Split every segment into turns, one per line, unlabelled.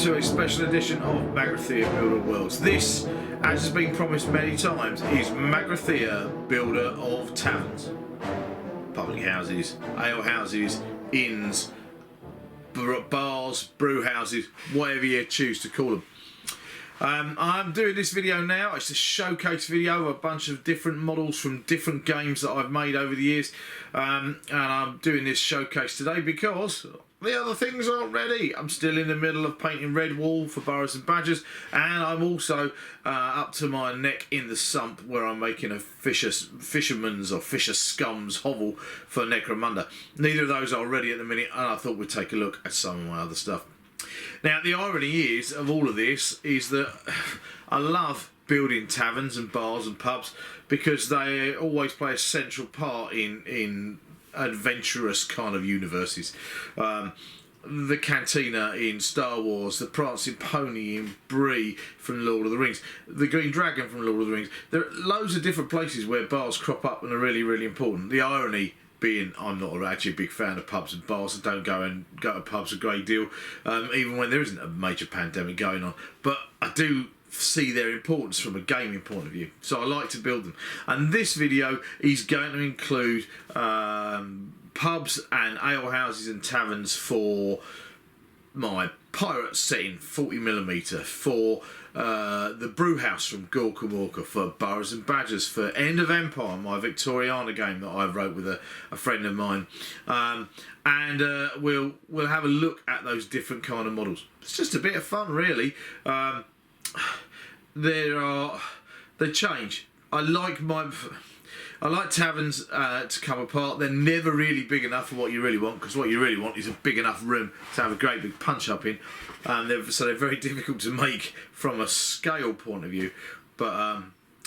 to a special edition of Magrathea Builder Worlds. This, as has been promised many times, is Magrathea Builder of Taverns. Public houses, ale houses, inns, bars, brew houses, whatever you choose to call them. I'm doing this video now. It's a showcase video of a bunch of different models from different games that I've made over the years, and I'm doing this showcase today because the other things aren't ready. I'm still in the middle of painting red wall for Burrows and Badgers, and I'm also up to my neck in the sump where I'm making a fisherman's or fisher scum's hovel for Necromunda. Neither of those are ready at the minute, and I thought we'd take a look at some of my other stuff. Now, the irony is of all of this is that I love building taverns and bars and pubs because they always play a central part in adventurous kind of universes. The cantina in Star Wars, the prancing pony in Bree from Lord of the Rings, the green dragon from Lord of the Rings. There are loads of different places where bars crop up and are really, really important. The irony being I'm not actually a big fan of pubs and bars. I don't go to pubs a great deal, even when there isn't a major pandemic going on. But I do see their importance from a gaming point of view, so I like to build them. And this video is going to include pubs and ale houses and taverns for my pirate setting 40mm, for the Brewhouse from Gorkamorka, for Burrows and Badgers, for End of Empire, my Victoriana game that I wrote with a friend of mine, and we'll have a look at those different kind of models. It's just a bit of fun, really. They change. I like taverns to come apart. They're never really big enough for what you really want, because what you really want is a big enough room to have a great big punch up in. So they're very difficult to make from a scale point of view, but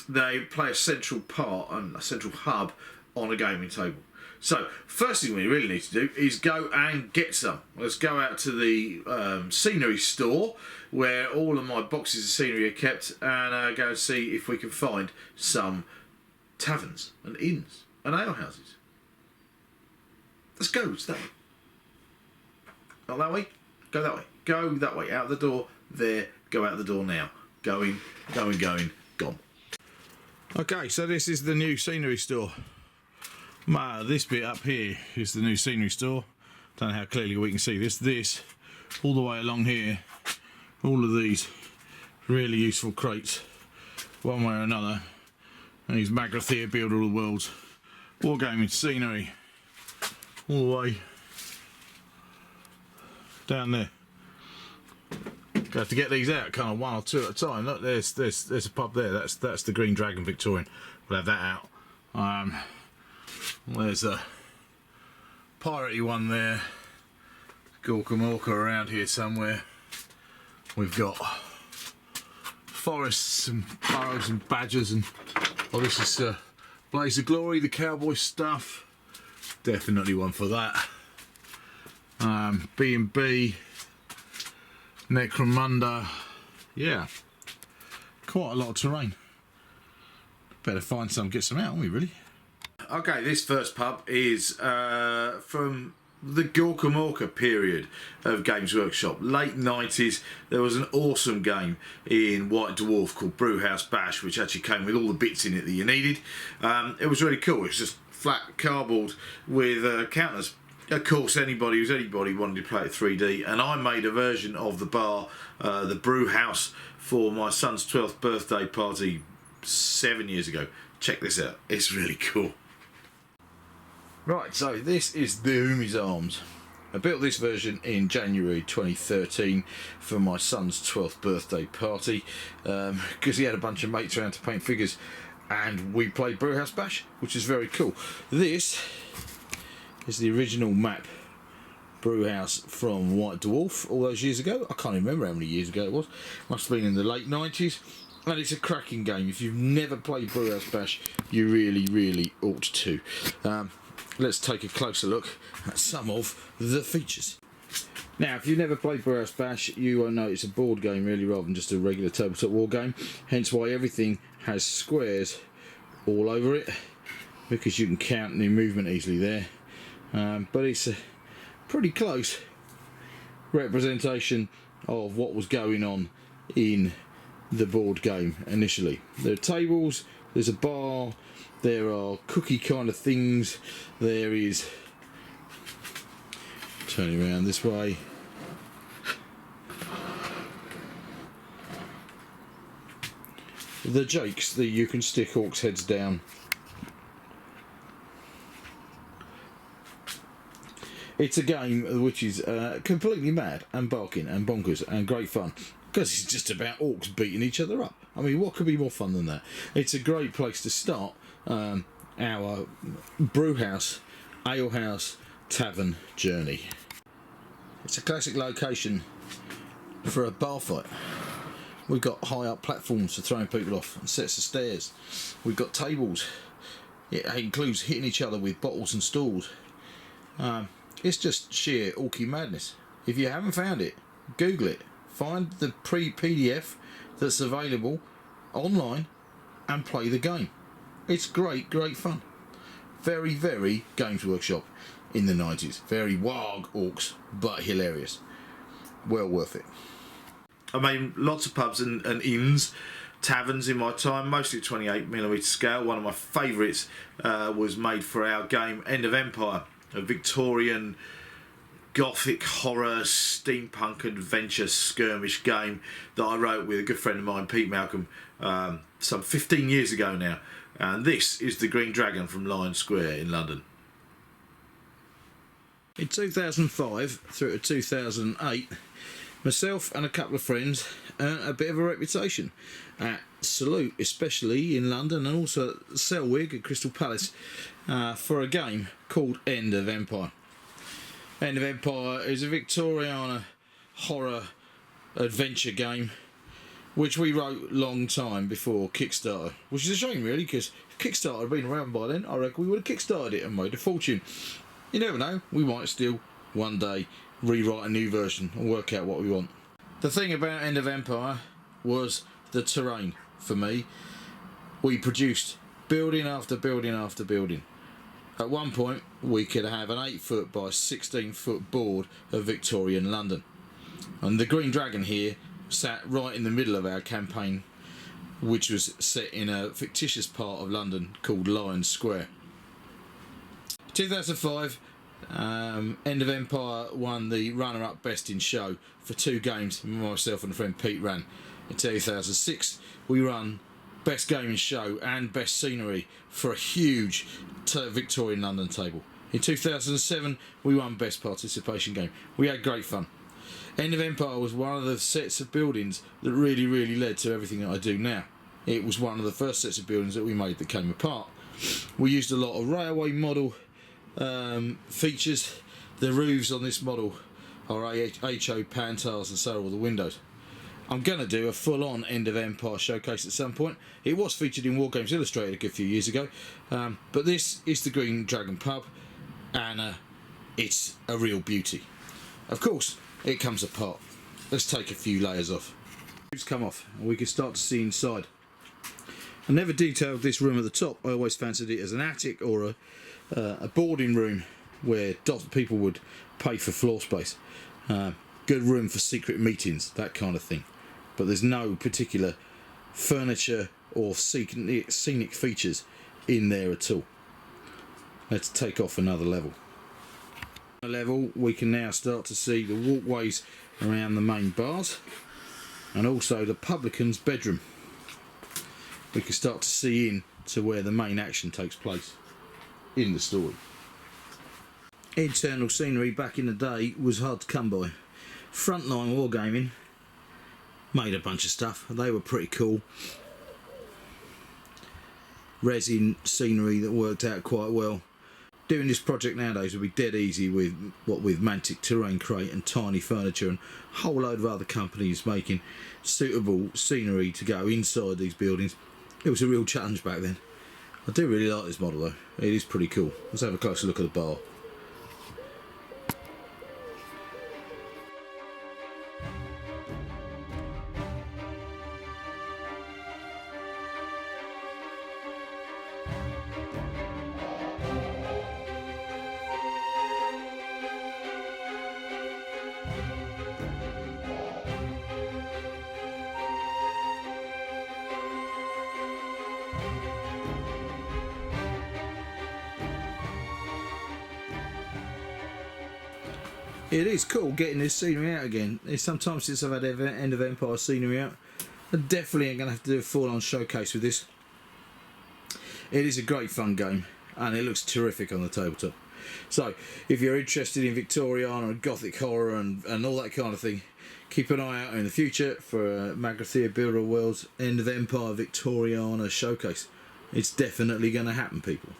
they play a central part and a central hub on a gaming table. So first thing we really need to do is go and get some. Let's go out to the scenery store where all of my boxes of scenery are kept, and go and see if we can find some taverns and inns and ale houses. Let's go. It's that way. Not that way. Go that way. Go that way. Out the door. There. Go out the door now. Going. Gone. Okay, so this is the new scenery store. This bit up here is the new scenery store. Don't know how clearly we can see this. This all the way along here. All of these really useful crates, one way or another. And these Magrathea Builder of the Worlds wargaming scenery all the way down there. Got to get these out kind of one or two at a time. Look, there's a pub there. That's the Green Dragon Victorian. We'll have that out. There's a piratey one there. Gorkamorka around here somewhere. We've got forests and Burrows and Badgers, and this is Blaze of Glory, the Cowboys stuff. Definitely one for that. B&B, Necromunda. Yeah, quite a lot of terrain. Better find some, get some out, aren't we, really? Okay, this first pub is from the Gorkamorka period of Games Workshop, late 90s. There was an awesome game in White Dwarf called Brewhouse Bash, which actually came with all the bits in it that you needed. It was really cool. It was just flat cardboard with counters. Of course, anybody wanted to play it 3D, and I made a version of the bar, the Brewhouse, for my son's 12th birthday party 7 years ago. Check this out. It's really cool. Right, so this is the Umi's Arms. I built this version in January 2013 for my son's 12th birthday party because he had a bunch of mates around to paint figures, and we played Brewhouse Bash, which is very cool. This is the original map Brewhouse from White Dwarf all those years ago. I can't remember how many years ago it was. Must have been in the late 90s. And it's a cracking game. If you've never played Brewhouse Bash, you really ought to. Let's take a closer look at some of the features. Now, if you've never played Brewhouse Bash, you won't know it's a board game really, rather than just a regular tabletop war game. Hence why everything has squares all over it, because you can count the movement easily there. But it's a pretty close representation
of what was going on in the board game initially. There are tables, there's a bar, there are cookie kind of things, there is, turning around this way, the jakes that you can stick orcs' heads down. It's a game which is completely mad and barking and bonkers and great fun, because it's just about orcs beating each other up. I mean, what could be more fun than that? It's a great place to start our Brewhouse, Alehouse, Tavern journey. It's a classic location for a bar fight. We've got high up platforms for throwing people off and sets of stairs. We've got tables. It includes hitting each other with bottles and stools. It's just sheer orky madness. If you haven't found it, Google it. Find the PDF that's available online and play the game. It's great fun. Very, very Games Workshop in the 90s. Very wog orcs, but hilarious. Well worth it.
I mean, lots of pubs and inns, taverns in my time, mostly 28mm scale. One of my favourites was made for our game End of Empire, a Victorian gothic horror steampunk adventure skirmish game that I wrote with a good friend of mine, Pete Malcolm, some 15 years ago now. And this is the Green Dragon from Lion Square in London.
In 2005 through to 2008, myself and a couple of friends earned a bit of a reputation at Saloon, especially in London, and also at Selwig at Crystal Palace, for a game called End of Empire. End of Empire is a Victoriana horror adventure game which we wrote long time before Kickstarter, which is a shame really, because if Kickstarter had been around by then, I reckon we would have kickstarted it and made a fortune. You never know, we might still one day rewrite a new version and work out what we want. The thing about End of Empire was the terrain for me. We produced building after building after building. At one point we could have an 8-foot by 16-foot board of Victorian London, and the Green Dragon here sat right in the middle of our campaign, which was set in a fictitious part of London called Lion Square. 2005, End of Empire won the runner-up best in show for 2 games myself and a friend Pete ran. In 2006 we run best game in show and best scenery for a huge Victorian London table. In 2007 we won best participation game. We had great fun. End of Empire was one of the sets of buildings that really led to everything that I do now. It was one of the first sets of buildings that we made that came apart. We used a lot of railway model features. The roofs on this model are HO pan tiles, and so are all the windows. I'm going to do a full-on End of Empire showcase at some point. It was featured in War Games Illustrated a good few years ago, but this is the Green Dragon pub, and it's a real beauty. Of course, it comes apart. Let's take a few layers off. Roofs come off, and we can start to see inside. I never detailed this room at the top. I always fancied it as an attic or a boarding room where people would pay for floor space. Good room for secret meetings, that kind of thing. But there's no particular furniture or scenic features in there at all. Let's take off another level. On a level, we can now start to see the walkways around the main bars, and also the publican's bedroom. We can start to see in to where the main action takes place in the story. Internal scenery back in the day was hard to come by. Frontline Wargaming made a bunch of stuff. They were pretty cool. Resin scenery that worked out quite well. Doing this project nowadays would be dead easy with Mantic Terrain Crate and Tiny Furniture and a whole load of other companies making suitable scenery to go inside these buildings. It was a real challenge back then. I do really like this model though. It is pretty cool. Let's have a closer look at the bar. It is cool getting this scenery out again. It's sometimes since I've had End of Empire scenery out. I definitely am going to have to do a full-on showcase with this. It is a great fun game, and it looks terrific on the tabletop. So, if you're interested in Victoriana and Gothic horror and all that kind of thing, keep an eye out in the future for Magrathea Builder of Worlds End of Empire Victoriana showcase. It's definitely going to happen, people.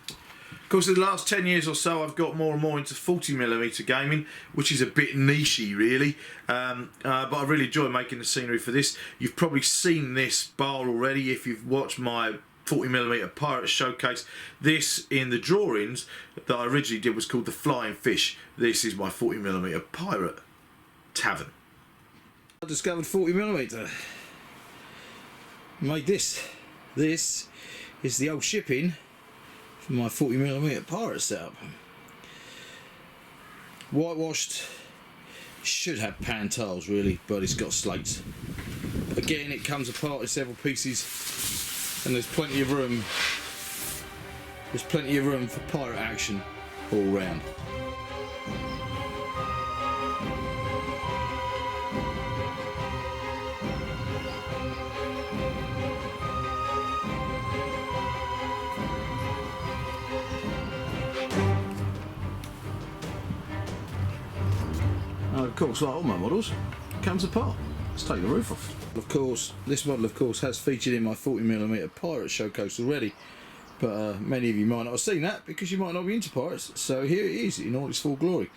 Of course, in the last 10 years or so, I've got more and more into 40mm gaming, which is a bit nichey, really. But I really enjoy making the scenery for this. You've probably seen this bar already if you've watched my 40mm pirate showcase. This, in the drawings that I originally did, was called the Flying Fish. This is my 40mm pirate Tavern.
I discovered 40mm. Made this. This is the old shipping for my 40mm pirate setup. Whitewashed, should have pan tiles really, but it's got slates. Again, it comes apart in several pieces, and there's plenty of room. There's plenty of room for pirate action all round.
Of course, like all my models, it comes apart. Let's take the roof off.
Of course, this model of course has featured in my 40mm pirate showcase already, but many of you might not have seen that because you might not be into pirates, so here it is in all its full glory.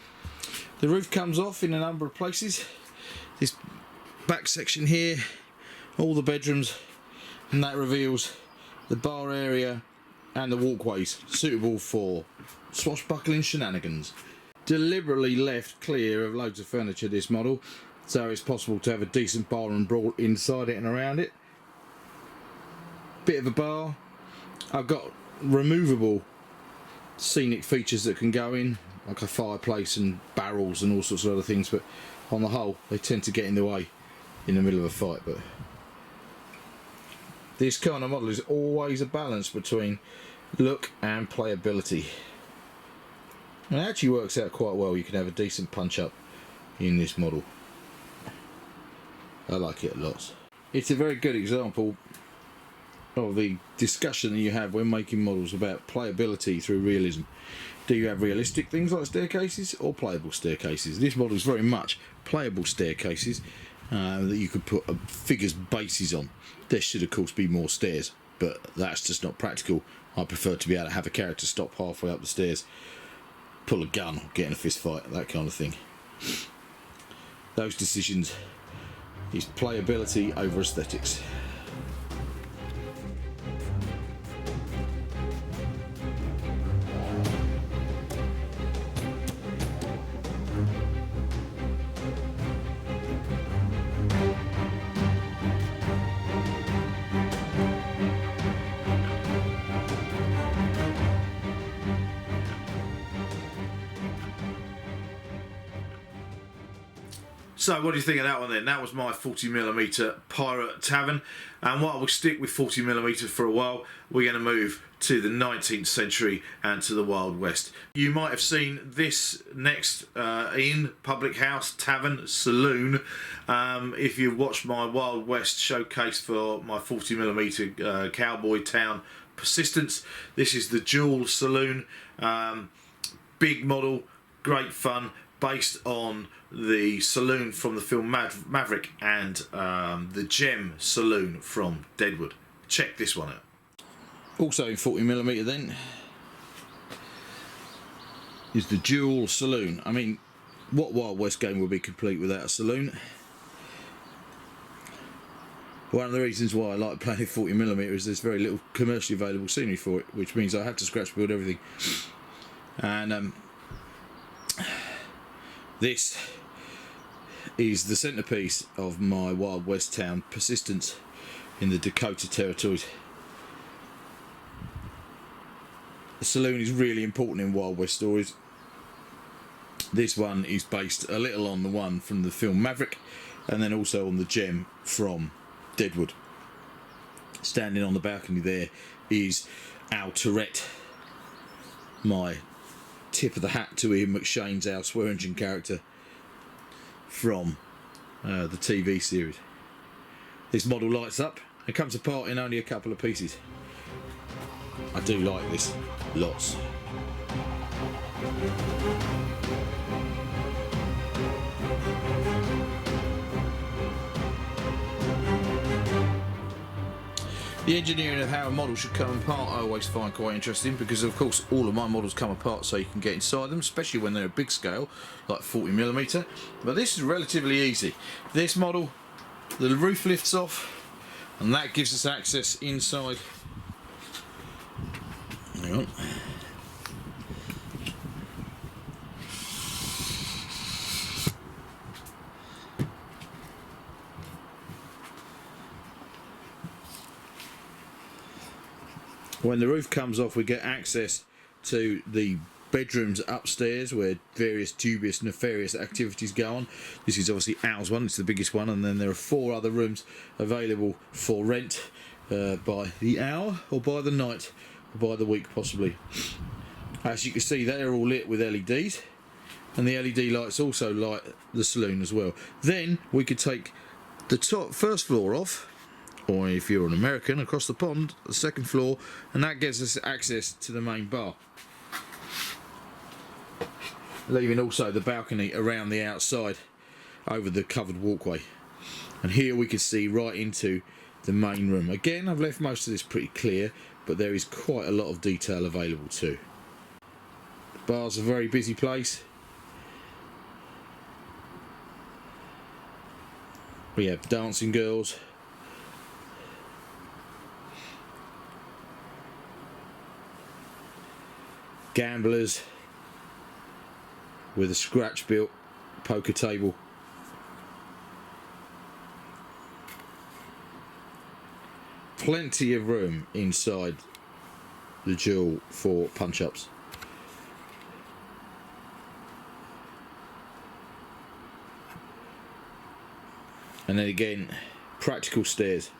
The roof comes off in a number of places. This back section here, all the bedrooms, and that reveals the bar area and the walkways suitable for swashbuckling shenanigans. Deliberately left clear of loads of furniture, this model, so it's possible to have a decent bar and brawl inside it and around it. Bit of a bar. I've got removable scenic features that can go in, like a fireplace and barrels and all sorts of other things, but on the whole they tend to get in the way in the middle of a fight. But this kind of model is always a balance between look and playability. And it actually works out quite well. You can have a decent punch up in this model. I like it a lot. It's a very good example of the discussion that you have when making models about playability through realism. Do you have realistic things like staircases or playable staircases? This model is very much playable staircases that you could put figures' bases on. There should of course be more stairs, but that's just not practical. I prefer to be able to have a character stop halfway up the stairs, pull a gun, get in a fist fight, that kind of thing. Those decisions is playability over aesthetics.
So what do you think of that one then? That was my 40mm pirate Tavern, and while we'll stick with 40mm for a while, we're going to move to the 19th century and to the Wild West. You might have seen this next in Public House, Tavern, Saloon. If you've watched my Wild West showcase for my 40mm Cowboy Town Persistence, this is the Dual Saloon. Big model, great fun, based on the Saloon from the film Maverick and the Gem Saloon from Deadwood. Check this one out.
Also in 40mm then is the Dual Saloon. I mean, what Wild West game would be complete without a saloon? One of the reasons why I like playing 40mm is there's very little commercially available scenery for it, which means I have to scratch build everything. And this is the centrepiece of my Wild West town Persistence in the Dakota territories. The saloon is really important in Wild West stories. This one is based a little on the one from the film Maverick, and then also on the Gem from Deadwood. Standing on the balcony there is Al Tourette, my tip of the hat to Ian McShane's our swear engine character from the TV series. This model lights up and comes apart in only a couple of pieces. I do like this lots. The engineering of how a model should come apart I always find quite interesting, because of course all of my models come apart so you can get inside them, especially when they're a big scale like 40mm, but this is relatively easy. This model, the roof lifts off and that gives us access inside. Hang on. When the roof comes off, we get access to the bedrooms upstairs where various dubious, nefarious activities go on. This is obviously ours one, it's the biggest one, and then there are 4 other rooms available for rent by the hour or by the night or by the week possibly. As you can see, they're all lit with LEDs, and the LED lights also light the saloon as well. Then we could take the first floor off, or if you're an American, across the pond, the 2nd floor, and that gives us access to the main bar, leaving also the balcony around the outside over the covered walkway. And here we can see right into the main room. Again, I've left most of this pretty clear, but there is quite a lot of detail available too. The bar's a very busy place. We have dancing girls, gamblers with a scratch built poker table, plenty of room inside the jewel for punch ups. And then again, practical stairs.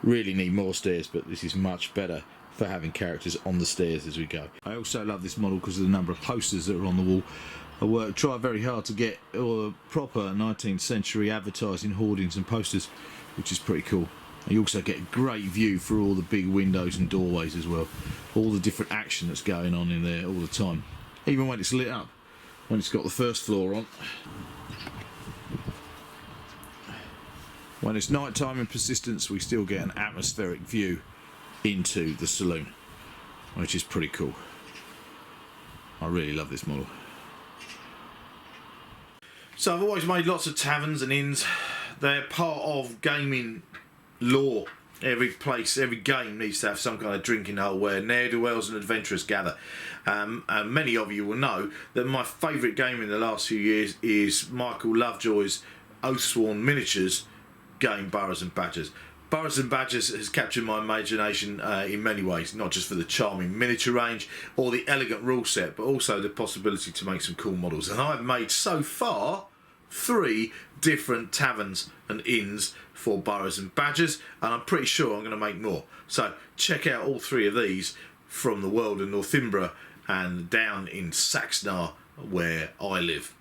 Really need more stairs, but this is much better for having characters on the stairs as we go. I also love this model because of the number of posters that are on the wall. I try very hard to get proper 19th century advertising hoardings and posters, which is pretty cool. You also get a great view through all the big windows and doorways as well. All the different action that's going on in there all the time. Even when it's lit up, when it's got the first floor on. When it's night time in persistence, we still get an atmospheric view into the saloon, which is pretty cool. I really love this model.
So I've always made lots of taverns and inns. They're part of gaming lore. Every place, every game needs to have some kind of drinking hole where ne'er-do-wells and adventurers gather. And many of you will know that my favourite game in the last few years is Michael Lovejoy's Oathsworn Miniatures game Burrows and Badgers. Burrows and Badgers has captured my imagination in many ways, not just for the charming miniature range or the elegant rule set, but also the possibility to make some cool models. And I've made so far 3 different taverns and inns for Burrows and Badgers, and I'm pretty sure I'm going to make more. So check out all 3 of these from the world of Northumbria and down in Saxnar where I live.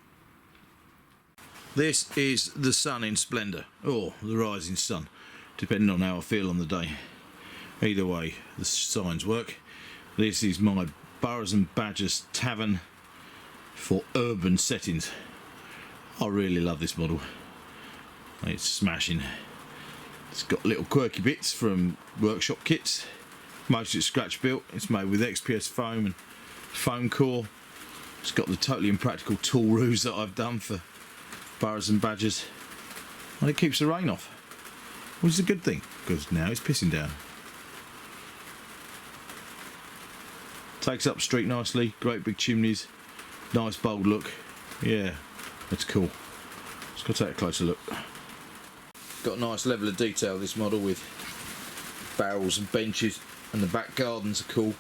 This is the sun in splendour, or the rising sun, depending on how I feel on the day. Either way, the signs work. This is my Burrows and Badgers tavern for urban settings. I really love this model. It's smashing. It's got little quirky bits from workshop kits. Most of it's scratch built. It's made with XPS foam and foamcore. It's got the totally impractical tool roofs that I've done for Burrows and Badgers, and it keeps the rain off, which is a good thing because now it's pissing down. Takes up street nicely, great big chimneys, nice bold look. Yeah, it's cool. Let's go take a closer look. Got a nice level of detail this model with barrels and benches, and the back gardens are cool.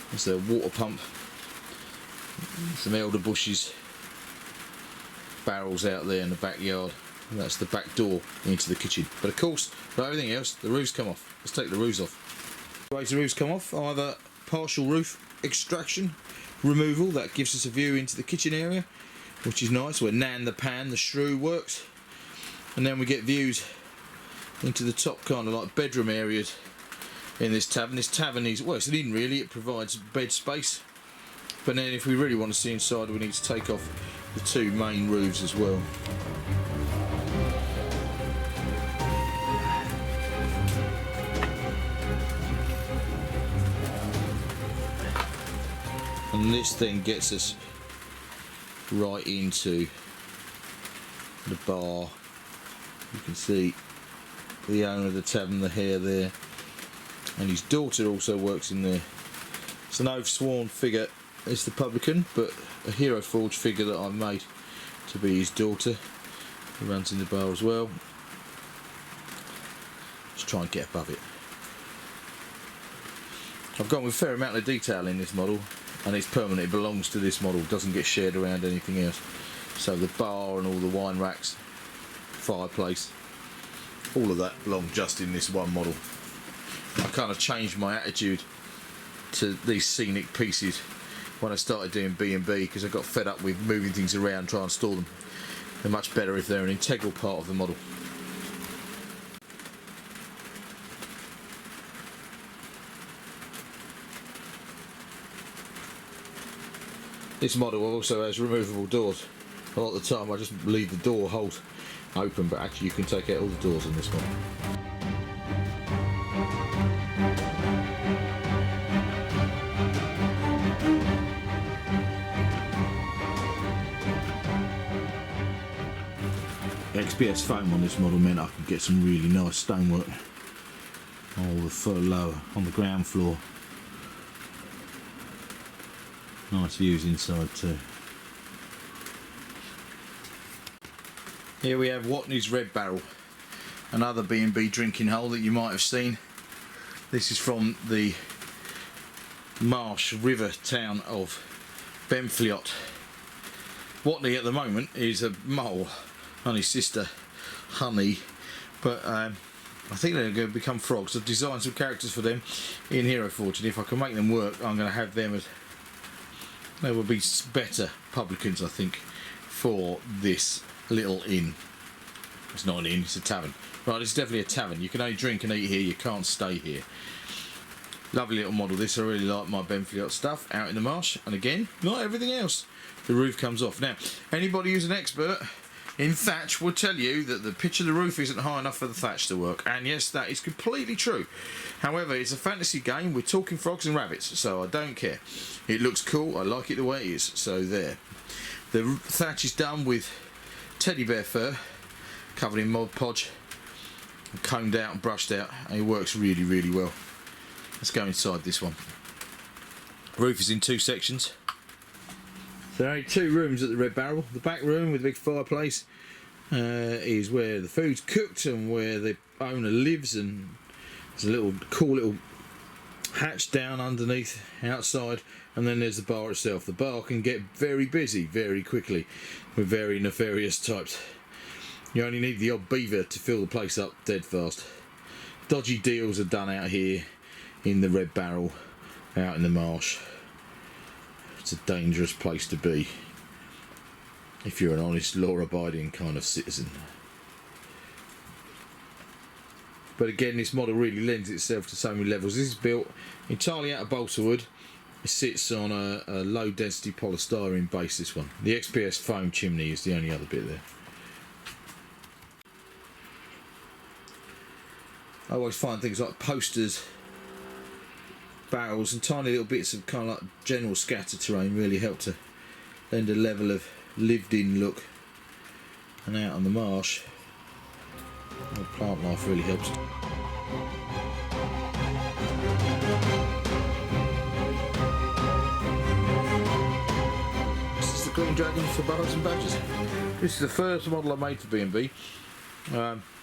There's a water pump, some elder bushes, barrels out there in the backyard. That's the back door into the kitchen. But of course, for everything else, the roofs come off. Let's take the roofs off. Ways the roofs come off, either partial roof extraction, removal. That gives us a view into the kitchen area, which is nice, where Nan the Pan, the shrew, works. And then we get views into the top kind of like bedroom areas in this tavern. This tavern is, well, it's an inn really, it provides bed space. But then if we really want to see inside, we need to take off the two main roofs as well. And this then gets us right into the bar. You can see the owner of the tavern, the hair there, and his daughter also works in there. It's an oath-sworn figure, it's the publican, but a hero forged figure that I've made to be his daughter, who runs in the bar as well. Let's try and get above it. I've gone with a fair amount of detail in this model, and it's permanent, it belongs to this model, doesn't get shared around anything else. So the bar and all the wine racks, fireplace, all of that belong just in this one model. I kind of changed my attitude to these scenic pieces when I started doing B&B, because I got fed up with moving things around, trying to store them. They're much better if they're an integral part of the model. This model also has removable doors. A lot of the time I just leave the door hold open, but actually you can take out all the doors in this one. XPS foam on this model meant I could get some really nice stonework all the foot lower on the ground floor. Nice views inside too. Here we have Watney's Red Barrel, another B&B drinking hole that you might have seen. This is from the marsh river town of Benfliot. Watney at the moment is a mole on his sister Honey, but I think they're going to become frogs. I've designed some characters for them in Hero Forge, and if I can make them work, I'm going to have them as, they will be better publicans, I think, for this little inn. It's not an inn, it's a tavern. Right, it's definitely a tavern. You can only drink and eat here, you can't stay here. Lovely little model this. I really like my Benfliot stuff out in the marsh, and again, not everything else. The roof comes off. Now, anybody who's an expert in thatch will tell you that the pitch of the roof isn't high enough for the thatch to work, and yes, that is completely true. However, it's a fantasy game, we're talking frogs and rabbits, so I don't care. It looks cool, I like it the way it is, so there. The thatch is done with teddy bear fur, covered in Mod Podge, and combed out and brushed out, and it works really, really well. Let's go inside this one. The roof is in two sections. There are only two rooms at the Red Barrel. The back room with a big fireplace is where the food's cooked and where the owner lives, and there's a little cool little hatch down underneath outside, and then there's the bar itself. The bar can get very busy very quickly with very nefarious types. You only need the odd beaver to fill the place up dead fast. Dodgy deals are done out here in the Red Barrel, out in the marsh. It's a dangerous place to be if you're an honest, law-abiding kind of citizen. But again, this model really lends itself to so many levels. This is built entirely out of balsa wood. It sits on a low-density polystyrene base, this one. The XPS foam chimney is the only other bit there. I always find things like posters, barrels and tiny little bits of kind of like general scatter terrain really help to lend a level of lived in look. And out on the marsh, the plant life really helps. This is the Green Dragon for Burrows and Badgers. This is the first model I made for B&B.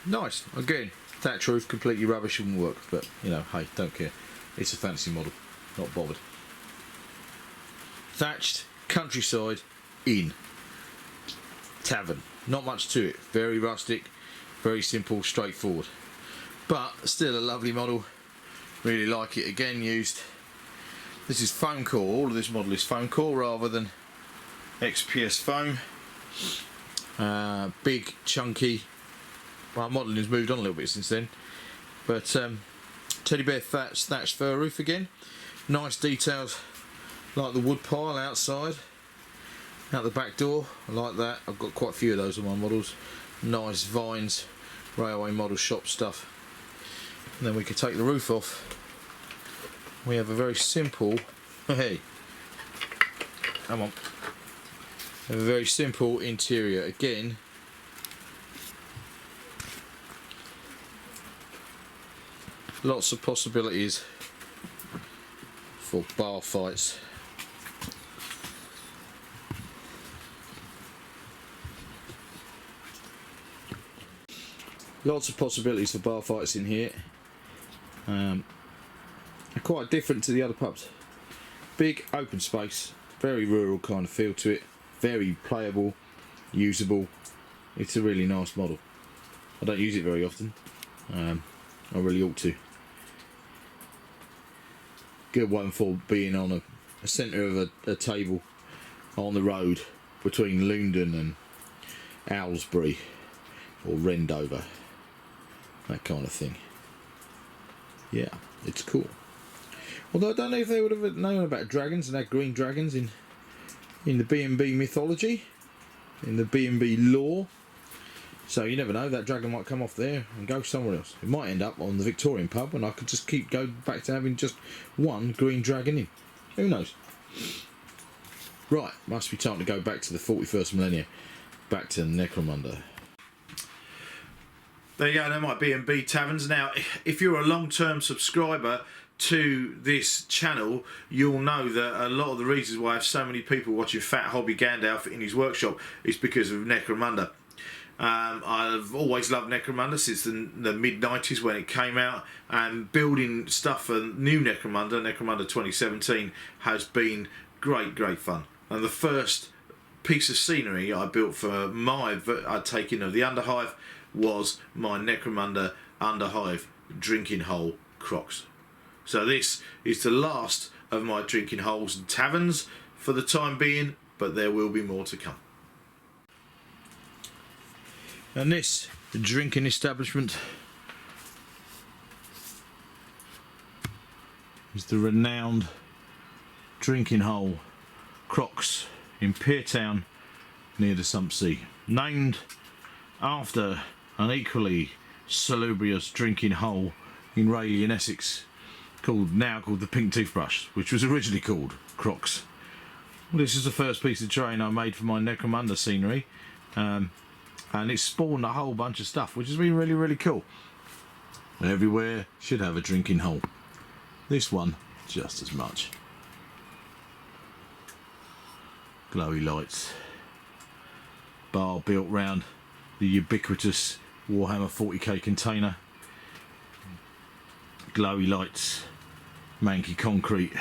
Nice, again, thatch roof, completely rubbish, wouldn't work, but you know, hey, don't care. It's a fancy model, not bothered. Thatched, countryside, inn. Tavern. Not much to it. Very rustic, very simple, straightforward. But still a lovely model. Really like it. Again, used This is foamcore. All of this model is foamcore rather than XPS foam. Big, chunky. Well, modelling has moved on a little bit since then. But teddy bear thatched fur roof again. Nice details like the wood pile outside. Out the back door. I like that. I've got quite a few of those on my models. Nice vines, railway model shop stuff. And then we can take the roof off. We have a very simple, hey, come on, a very simple interior again. Lots of possibilities for bar fights. Lots of possibilities for bar fights in here. They're quite different to the other pubs. Big open space, very rural kind of feel to it, very playable, usable. It's a really nice model. I don't use it very often. I really ought to. Good one for being on a centre of a table on the road between Lundon and Owlsbury or Rendover, that kind of thing. Yeah, it's cool. Although I don't know if they would have known about dragons and had green dragons in the B&B mythology, in the B&B lore. So you never know, that dragon might come off there and go somewhere else. It might end up on the Victorian pub and I could just go back to having just one green dragon in. Who knows? Right, must be time to go back to the 41st millennia. Back to Necromunda.
There you go, there might B&B Taverns. Now, if you're a long-term subscriber to this channel, you'll know that a lot of the reasons why I have so many people watching Fat Hobby Gandalf in his workshop is because of Necromunda. I've always loved Necromunda since the mid-90s when it came out, and building stuff for new Necromunda 2017, has been great fun. And the first piece of scenery I built for my taking of the underhive was my Necromunda underhive drinking hole Crocs. So this is the last of my drinking holes and taverns for the time being, but there will be more to come.
And this drinking establishment is the renowned drinking hole Crocs in Peartown near the Sumpsea, named after an equally salubrious drinking hole in Rayleigh in Essex, now called the Pink Toothbrush, which was originally called Crocs. Well, this is the first piece of terrain I made for my Necromunda scenery, and it's spawned a whole bunch of stuff, which has been really cool. Everywhere should have a drinking hole. This one just as much. Glowy lights. Bar built round the ubiquitous Warhammer 40k container. Glowy lights. Manky concrete.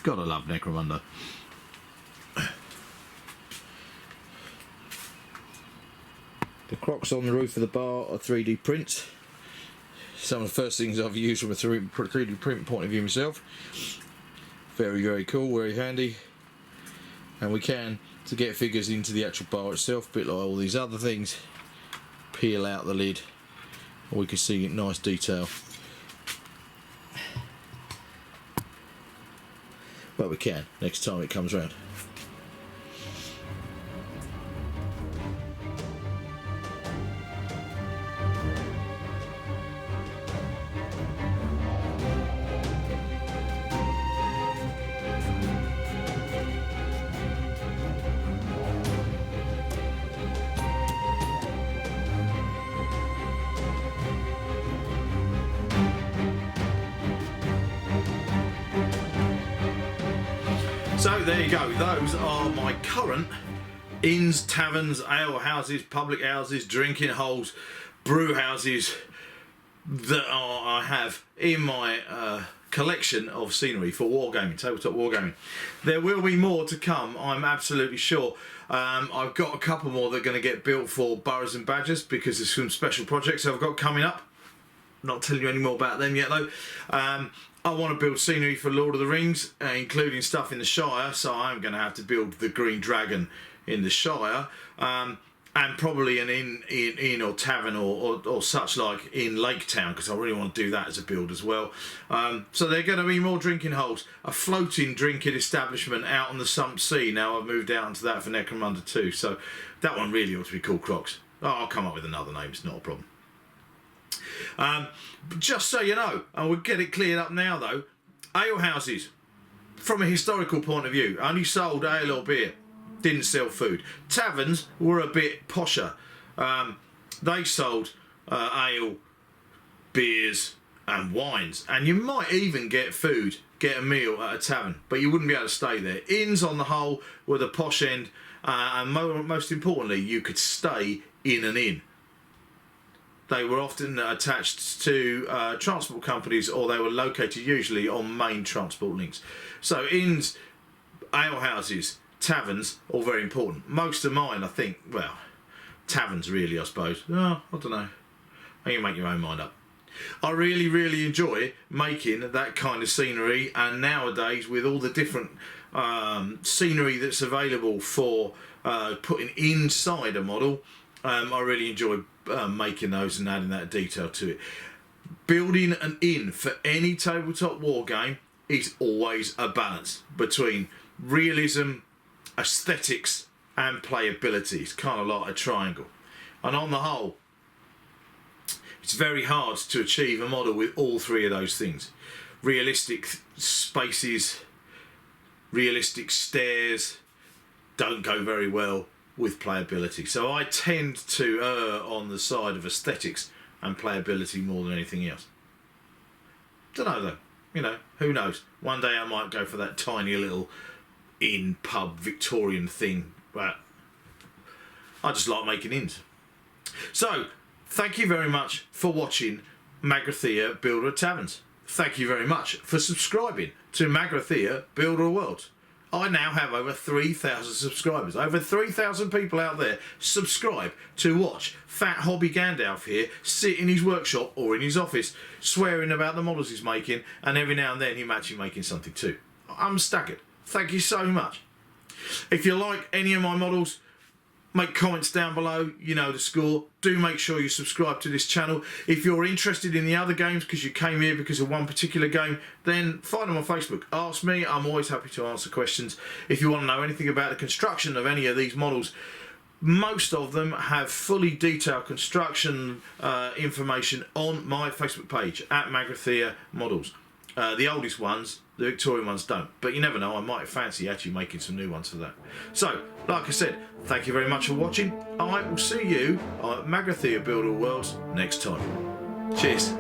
Gotta love Necromunda. The Crocs on the roof of the bar are 3D prints. Some of the first things I've used from a 3D print point of view myself. Very cool, very handy. And we can, to get figures into the actual bar itself, a bit like all these other things, peel out the lid, and we can see nice detail. But we can, next time it comes round.
So there you go, those are my current inns, taverns, ale houses, public houses, drinking holes, brew houses that I have in my collection of scenery for wargaming, tabletop wargaming. There will be more to come, I'm absolutely sure. I've got a couple more that are going to get built for Burrows and Badgers because there's some special projects I've got coming up. Not telling you any more about them yet though. I want to build scenery for Lord of the Rings, including stuff in the Shire, so I'm going to have to build the Green Dragon in the Shire, and probably an inn or tavern or such like in Lake Town, because I really want to do that as a build as well. So there are going to be more drinking holes, a floating drinking establishment out on the Sump Sea. Now I've moved out into that for Necromunda too, so that one really ought to be called Crocs. Oh, I'll come up with another name, it's not a problem. Just so you know, and we'll get it cleared up now though, ale houses, from a historical point of view, only sold ale or beer, didn't sell food. Taverns were a bit posher. They sold ale, beers and wines, and you might even get food, get a meal at a tavern, but you wouldn't be able to stay there. Inns on the whole were the posh end, and most importantly you could stay in an inn. They were often attached to transport companies, or they were located usually on main transport links. So inns, ale houses, taverns, all very important. Most of mine, I think, well, taverns really, I suppose. Oh, I don't know. You can make your own mind up. I really, really enjoy making that kind of scenery, and nowadays with all the different scenery that's available for putting inside a model, I really enjoy making those and adding that detail to it. Building an inn for any tabletop war game is always a balance between realism, aesthetics and playability. It's kind of like a triangle, and on the whole it's very hard to achieve a model with all three of those things. Realistic spaces, realistic stairs don't go very well with playability, so I tend to err on the side of aesthetics and playability more than anything else. Don't know though, you know, who knows, one day I might go for that tiny little inn pub Victorian thing, but I just like making inns. So thank you very much for watching Magrathea Builder of Taverns. Thank you very much for subscribing to Magrathea Builder of Worlds. I now have over 3,000 subscribers. Over 3,000 people out there subscribe to watch Fat Hobby Gandalf here sit in his workshop or in his office swearing about the models he's making, and every now and then him actually making something too. I'm staggered. Thank you so much. If you like any of my models, make comments down below, you know the score. Do make sure you subscribe to this channel. If you're interested in the other games because you came here because of one particular game, then find them on Facebook. Ask me, I'm always happy to answer questions. If you want to know anything about the construction of any of these models, most of them have fully detailed construction information on my Facebook page at Magrathea Models. The oldest ones, the Victorian ones, don't, but you never know, I might fancy actually making some new ones for that. So, like I said, thank you very much for watching. I will see you at Magrathea Builder Worlds next time. Cheers.